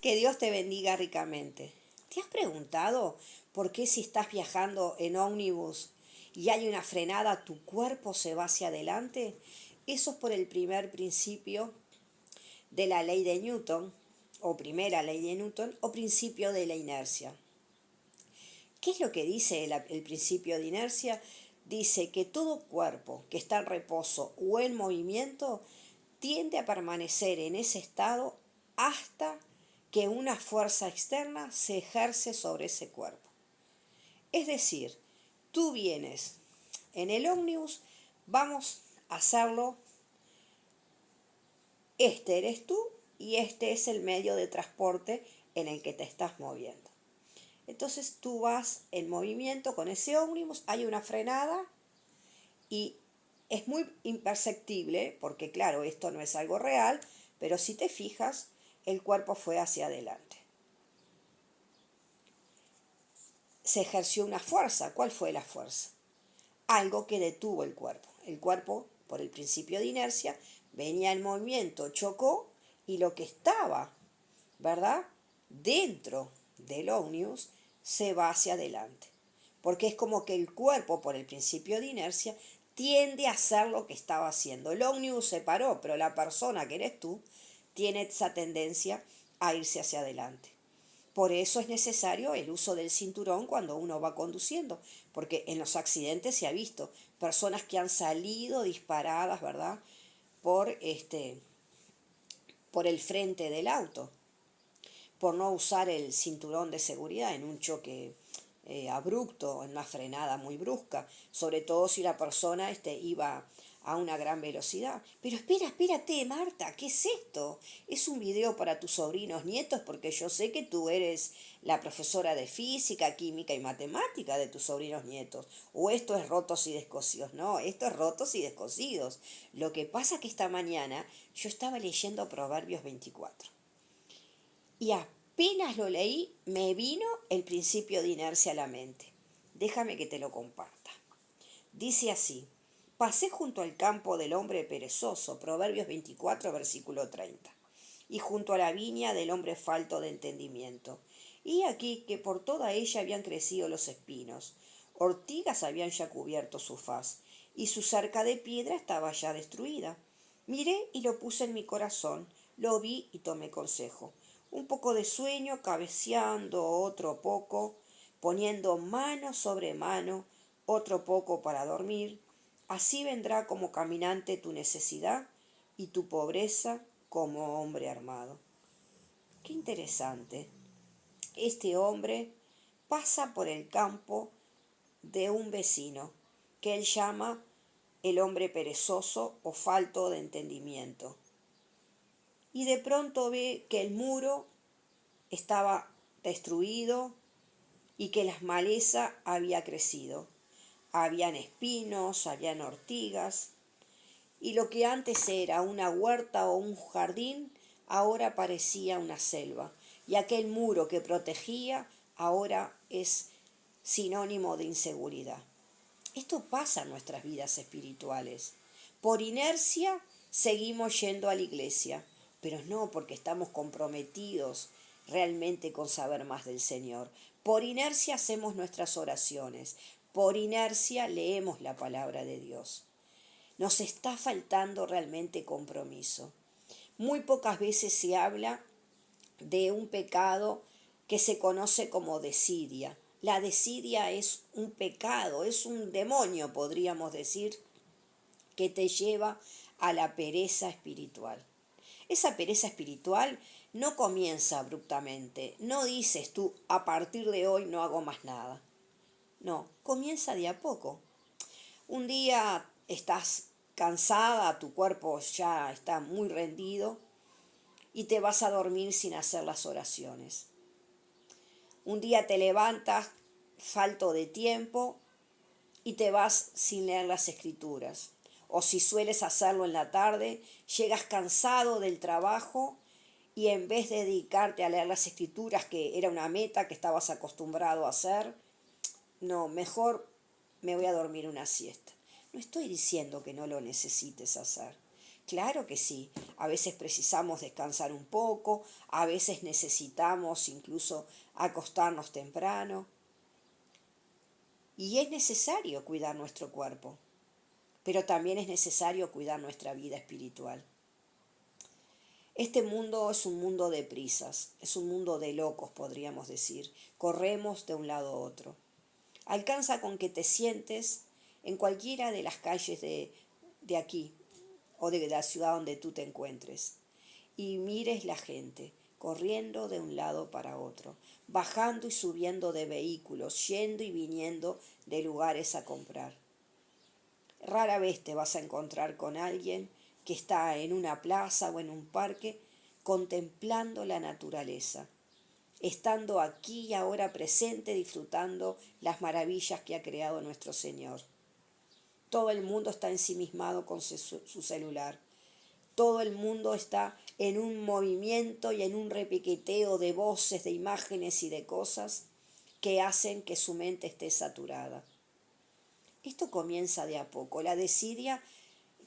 Que Dios te bendiga ricamente. ¿Te has preguntado por qué si estás viajando en ómnibus y hay una frenada, tu cuerpo se va hacia adelante? Eso es por el primer principio de la ley de Newton, o primera ley de Newton, o principio de la inercia. ¿Qué es lo que dice el principio de inercia? Dice que todo cuerpo que está en reposo o en movimiento tiende a permanecer en ese estado hasta que una fuerza externa se ejerce sobre ese cuerpo. Es decir, tú vienes en el ómnibus, vamos a hacerlo, este eres tú y este es el medio de transporte en el que te estás moviendo. Entonces tú vas en movimiento con ese ómnibus, hay una frenada y es muy imperceptible, porque claro, esto no es algo real, pero si te fijas, el cuerpo fue hacia adelante. Se ejerció una fuerza. ¿Cuál fue la fuerza? Algo que detuvo el cuerpo. El cuerpo, por el principio de inercia, venía en movimiento, chocó y lo que estaba, ¿verdad?, dentro del ómnibus se va hacia adelante. Porque es como que el cuerpo, por el principio de inercia, tiende a hacer lo que estaba haciendo. El ómnibus se paró, pero la persona que eres tú tiene esa tendencia a irse hacia adelante. Por eso es necesario el uso del cinturón cuando uno va conduciendo, porque en los accidentes se ha visto personas que han salido disparadas, ¿verdad?, por el frente del auto, por no usar el cinturón de seguridad en un choque abrupto, en una frenada muy brusca, sobre todo si la persona iba a una gran velocidad. Pero espérate, Marta, ¿qué es esto? ¿Es un video para tus sobrinos nietos? Porque yo sé que tú eres la profesora de física, química y matemática de tus sobrinos nietos. O esto es rotos y descosidos. No, esto es rotos y descosidos. Lo que pasa que esta mañana yo estaba leyendo Proverbios 24. Y apenas lo leí, me vino el principio de inercia a la mente. Déjame que te lo comparta. Dice así: pasé junto al campo del hombre perezoso, Proverbios 24, versículo 30, y junto a la viña del hombre falto de entendimiento. Y aquí que por toda ella habían crecido los espinos, ortigas habían ya cubierto su faz, y su cerca de piedra estaba ya destruida. Miré y lo puse en mi corazón, lo vi y tomé consejo. Un poco de sueño, cabeceando otro poco, poniendo mano sobre mano, otro poco para dormir. Así vendrá como caminante tu necesidad y tu pobreza como hombre armado. Qué interesante. Este hombre pasa por el campo de un vecino que él llama el hombre perezoso o falto de entendimiento. Y de pronto ve que el muro estaba destruido y que las malezas había crecido. Habían espinos, habían ortigas, y lo que antes era una huerta o un jardín, ahora parecía una selva. Y aquel muro que protegía ahora es sinónimo de inseguridad. Esto pasa en nuestras vidas espirituales. Por inercia seguimos yendo a la iglesia, pero no porque estamos comprometidos realmente con saber más del Señor. Por inercia hacemos nuestras oraciones, por inercia leemos la palabra de Dios. Nos está faltando realmente compromiso. Muy pocas veces se habla de un pecado que se conoce como desidia. La desidia es un pecado, es un demonio, podríamos decir, que te lleva a la pereza espiritual. Esa pereza espiritual no comienza abruptamente, no dices tú, a partir de hoy no hago más nada. No, comienza de a poco. Un día estás cansada, tu cuerpo ya está muy rendido y te vas a dormir sin hacer las oraciones. Un día te levantas falto de tiempo y te vas sin leer las escrituras. O si sueles hacerlo en la tarde, llegas cansado del trabajo y en vez de dedicarte a leer las escrituras, que era una meta que estabas acostumbrado a hacer, no, mejor me voy a dormir una siesta. No estoy diciendo que no lo necesites hacer, Claro que sí, a veces precisamos descansar un poco, a veces necesitamos incluso acostarnos temprano y es necesario cuidar nuestro cuerpo, pero también es necesario cuidar nuestra vida espiritual. Este mundo es un mundo de prisas, es un mundo de locos, podríamos decir. Corremos de un lado a otro. Alcanza con que te sientes en cualquiera de las calles de aquí o de la ciudad donde tú te encuentres y mires la gente corriendo de un lado para otro, bajando y subiendo de vehículos, yendo y viniendo de lugares a comprar. Rara vez te vas a encontrar con alguien que está en una plaza o en un parque contemplando la naturaleza, estando aquí y ahora presente disfrutando las maravillas que ha creado nuestro Señor. Todo el mundo está ensimismado con su celular. Todo el mundo está en un movimiento y en un repiqueteo de voces, de imágenes y de cosas que hacen que su mente esté saturada. Esto comienza de a poco. La desidia,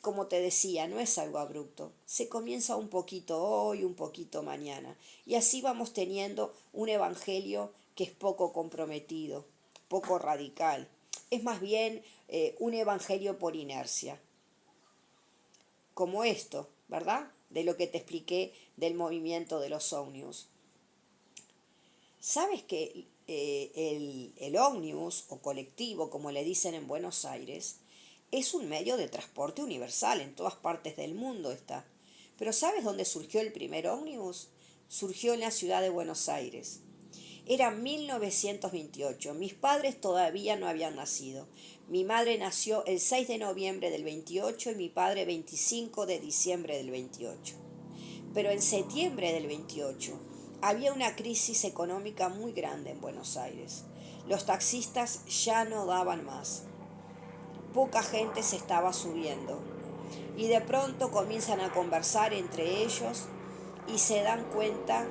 como te decía, no es algo abrupto. Se comienza un poquito hoy, un poquito mañana. Y así vamos teniendo un evangelio que es poco comprometido, poco radical. Es más bien un evangelio por inercia, como esto, ¿verdad? De lo que te expliqué del movimiento de los ómnibus. ¿Sabes que el ómnibus o colectivo, como le dicen en Buenos Aires, es un medio de transporte universal, en todas partes del mundo está? Pero ¿sabes dónde surgió el primer ómnibus? Surgió en la ciudad de Buenos Aires. Era 1928, mis padres todavía no habían nacido. Mi madre nació el 6 de noviembre del 28 y mi padre 25 de diciembre del 28. Pero en septiembre del 28 había una crisis económica muy grande en Buenos Aires. Los taxistas ya no daban más. Poca gente se estaba subiendo. Y de pronto comienzan a conversar entre ellos y se dan cuenta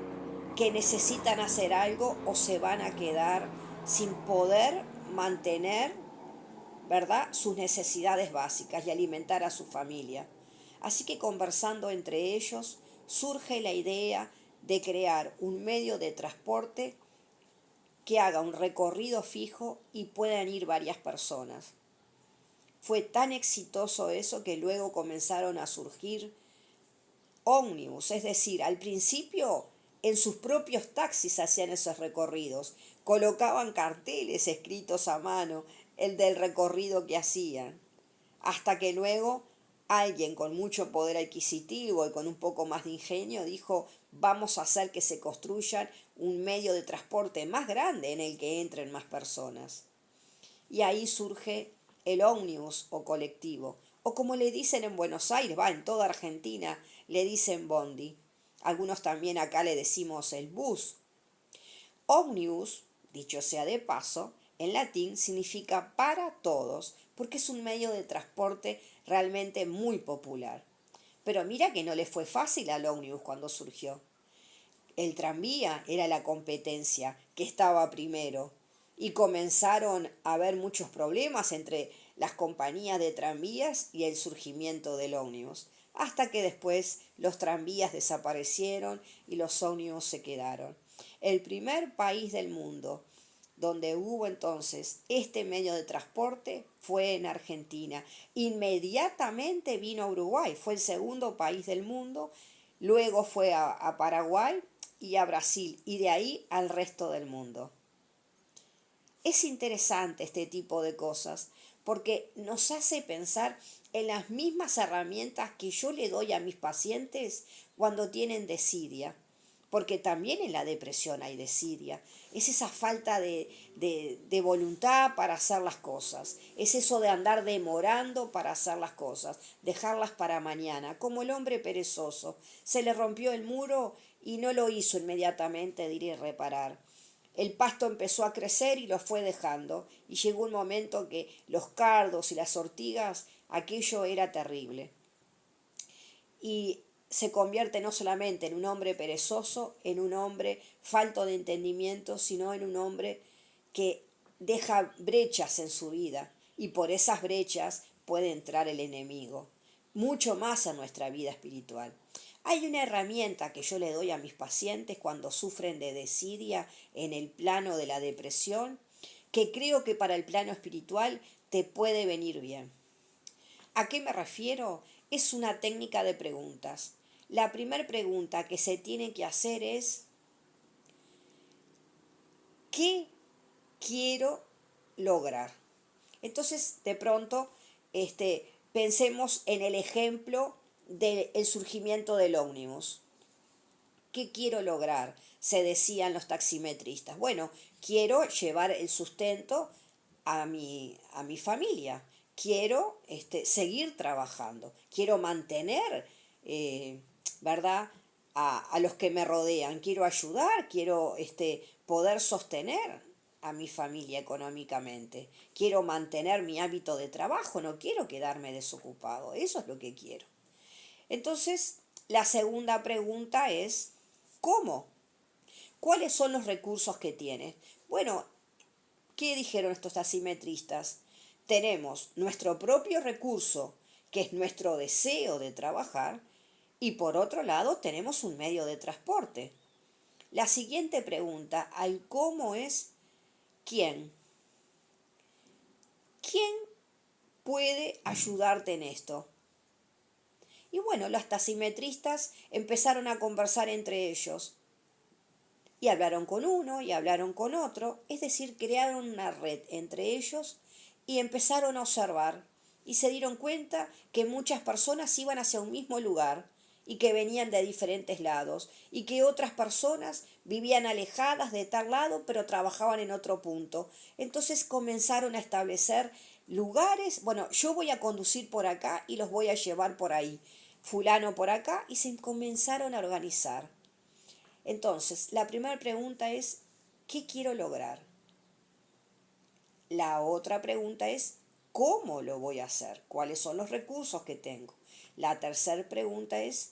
que necesitan hacer algo o se van a quedar sin poder mantener, ¿verdad?, sus necesidades básicas y alimentar a su familia. Así que conversando entre ellos surge la idea de crear un medio de transporte que haga un recorrido fijo y puedan ir varias personas. Fue tan exitoso eso que luego comenzaron a surgir ómnibus, es decir, al principio en sus propios taxis hacían esos recorridos, colocaban carteles escritos a mano, el del recorrido que hacían, hasta que luego alguien con mucho poder adquisitivo y con un poco más de ingenio dijo, vamos a hacer que se construya un medio de transporte más grande en el que entren más personas. Y ahí surge el ómnibus o colectivo, o como le dicen en Buenos Aires, va, en toda Argentina le dicen bondi. Algunos también acá le decimos el bus. Ómnibus, dicho sea de paso, en latín significa para todos, porque es un medio de transporte realmente muy popular. Pero mira que no le fue fácil al ómnibus cuando surgió. El tranvía era la competencia que estaba primero y comenzaron a haber muchos problemas entre las compañías de tranvías y el surgimiento del ómnibus, hasta que después los tranvías desaparecieron y los ómnibus se quedaron. El primer país del mundo donde hubo entonces este medio de transporte fue en Argentina. Inmediatamente vino a Uruguay, fue el segundo país del mundo, luego fue a Paraguay y a Brasil, y de ahí al resto del mundo. Es interesante este tipo de cosas porque nos hace pensar en las mismas herramientas que yo le doy a mis pacientes cuando tienen desidia, porque también en la depresión hay desidia. Es esa falta de voluntad para hacer las cosas, es eso de andar demorando para hacer las cosas, dejarlas para mañana, como el hombre perezoso. Se le rompió el muro y no lo hizo inmediatamente de ir a reparar. El pasto empezó a crecer y lo fue dejando, y llegó un momento que los cardos y las ortigas, aquello era terrible. Y se convierte no solamente en un hombre perezoso, en un hombre falto de entendimiento, sino en un hombre que deja brechas en su vida, y por esas brechas puede entrar el enemigo. mucho más en nuestra vida espiritual. Hay una herramienta que yo le doy a mis pacientes cuando sufren de desidia en el plano de la depresión, que creo que para el plano espiritual te puede venir bien. ¿A qué me refiero? Es una técnica de preguntas. La primera pregunta que se tiene que hacer es: ¿qué quiero lograr? Entonces, de pronto, pensemos en el ejemplo del surgimiento del ómnibus. ¿Qué quiero lograr? Se decían los taximetristas. Bueno, quiero llevar el sustento a mi familia. Quiero seguir trabajando. Quiero mantener, ¿verdad? A los que me rodean. Quiero ayudar. Quiero poder sostener a mi familia económicamente. Quiero mantener mi hábito de trabajo. No quiero quedarme desocupado. Eso es lo que quiero. Entonces, la segunda pregunta es: ¿cómo? ¿Cuáles son los recursos que tienes? Bueno, ¿qué dijeron estos asimetristas? Tenemos nuestro propio recurso, que es nuestro deseo de trabajar, y por otro lado tenemos un medio de transporte. La siguiente pregunta al cómo es: ¿quién? ¿Quién puede ayudarte en esto? Y bueno, los taximetristas empezaron a conversar entre ellos. Y hablaron con uno y hablaron con otro, es decir, crearon una red entre ellos y empezaron a observar y se dieron cuenta que muchas personas iban hacia un mismo lugar y que venían de diferentes lados y que otras personas vivían alejadas de tal lado pero trabajaban en otro punto. Entonces comenzaron a establecer lugares: bueno, yo voy a conducir por acá y los voy a llevar por ahí, fulano por acá, y se comenzaron a organizar. Entonces, la primera pregunta es: ¿qué quiero lograr? La otra pregunta es: ¿cómo lo voy a hacer? ¿Cuáles son los recursos que tengo? La tercera pregunta es: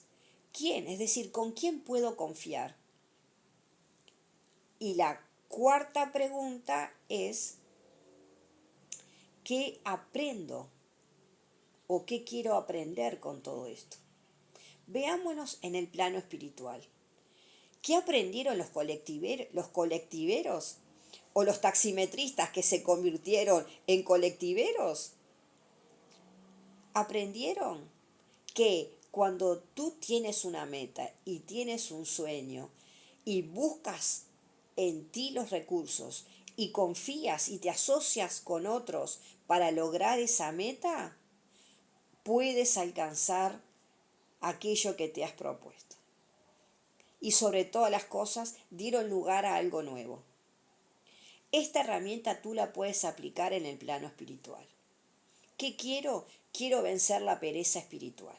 ¿quién? Es decir, ¿con quién puedo confiar? Y la cuarta pregunta es: ¿qué aprendo? ¿O qué quiero aprender con todo esto? Veámonos en el plano espiritual. ¿Qué aprendieron los colectiveros o los taximetristas que se convirtieron en colectiveros? Aprendieron que cuando tú tienes una meta y tienes un sueño y buscas en ti los recursos y confías y te asocias con otros para lograr esa meta, puedes alcanzar aquello que te has propuesto. Y sobre todas las cosas, dieron lugar a algo nuevo. Esta herramienta tú la puedes aplicar en el plano espiritual. ¿Qué quiero? Quiero vencer la pereza espiritual.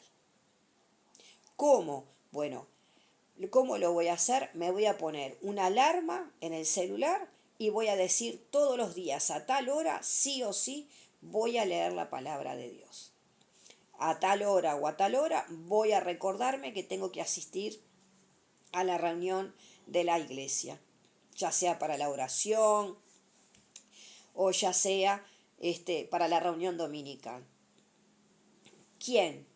¿Cómo? Bueno, ¿cómo lo voy a hacer? Me voy a poner una alarma en el celular y voy a decir todos los días a tal hora, sí o sí, voy a leer la palabra de Dios. A tal hora o a tal hora voy a recordarme que tengo que asistir a la reunión de la iglesia, ya sea para la oración o ya sea para la reunión dominical. ¿Quién?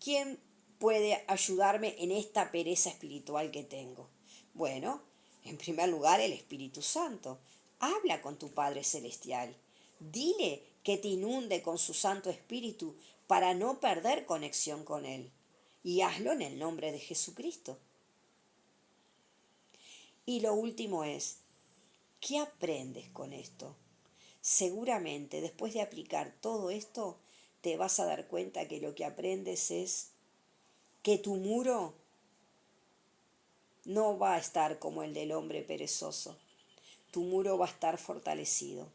¿Quién puede ayudarme en esta pereza espiritual que tengo? Bueno, en primer lugar, el Espíritu Santo. Habla con tu Padre Celestial. Dile que te inunde con su Santo Espíritu para no perder conexión con Él. Y hazlo en el nombre de Jesucristo. Y lo último es: ¿qué aprendes con esto? Seguramente después de aplicar todo esto, te vas a dar cuenta que lo que aprendes es que tu muro no va a estar como el del hombre perezoso. Tu muro va a estar fortalecido.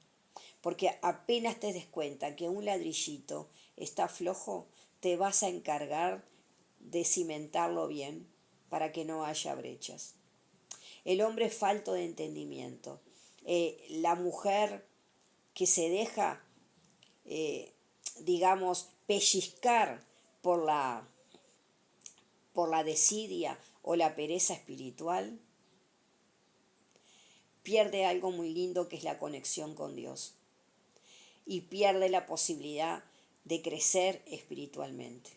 Porque apenas te des cuenta que un ladrillito está flojo, te vas a encargar de cimentarlo bien para que no haya brechas. El hombre es falto de entendimiento. La mujer que se deja, digamos, pellizcar por la desidia o la pereza espiritual, pierde algo muy lindo que es la conexión con Dios y pierde la posibilidad de crecer espiritualmente.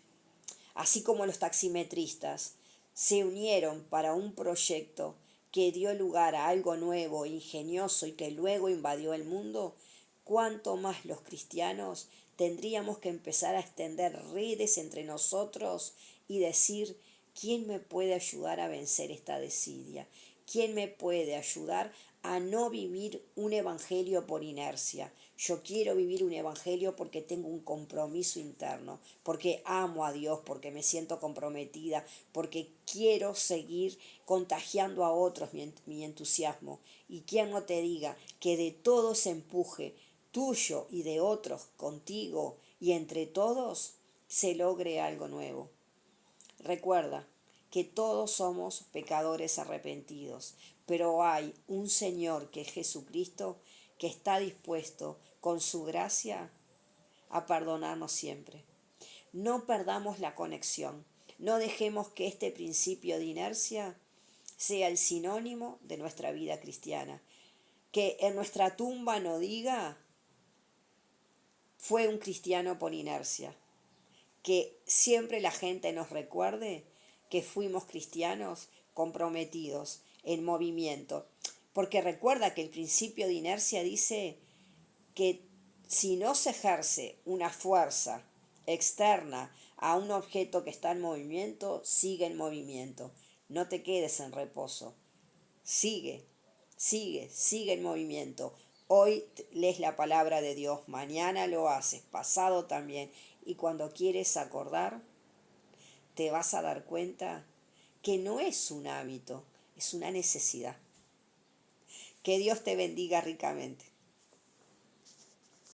así como los taximetristas se unieron para un proyecto que dio lugar a algo nuevo, ingenioso y que luego invadió el mundo, cuánto más los cristianos tendríamos que empezar a extender redes entre nosotros y decir, ¿quién me puede ayudar a vencer esta desidia? ¿Quién me puede ayudar a no vivir un evangelio por inercia? Yo quiero vivir un evangelio porque tengo un compromiso interno, porque amo a Dios, porque me siento comprometida, porque quiero seguir contagiando a otros mi entusiasmo. Y quien no te diga que de todo ese empuje tuyo y de otros contigo y entre todos se logre algo nuevo. Recuerda que todos somos pecadores arrepentidos, pero hay un Señor que es Jesucristo que está dispuesto con su gracia a perdonarnos siempre. No perdamos la conexión, no dejemos que este principio de inercia sea el sinónimo de nuestra vida cristiana. Que en nuestra tumba no diga, fue un cristiano por inercia. Que siempre la gente nos recuerde que fuimos cristianos comprometidos, en movimiento. Porque recuerda que el principio de inercia dice que si no se ejerce una fuerza externa a un objeto que está en movimiento, sigue en movimiento. No te quedes en reposo. Sigue, sigue en movimiento. Hoy lees la palabra de Dios, mañana lo haces, pasado también. Y cuando quieres acordar, te vas a dar cuenta que no es un hábito, es una necesidad. Que Dios te bendiga ricamente.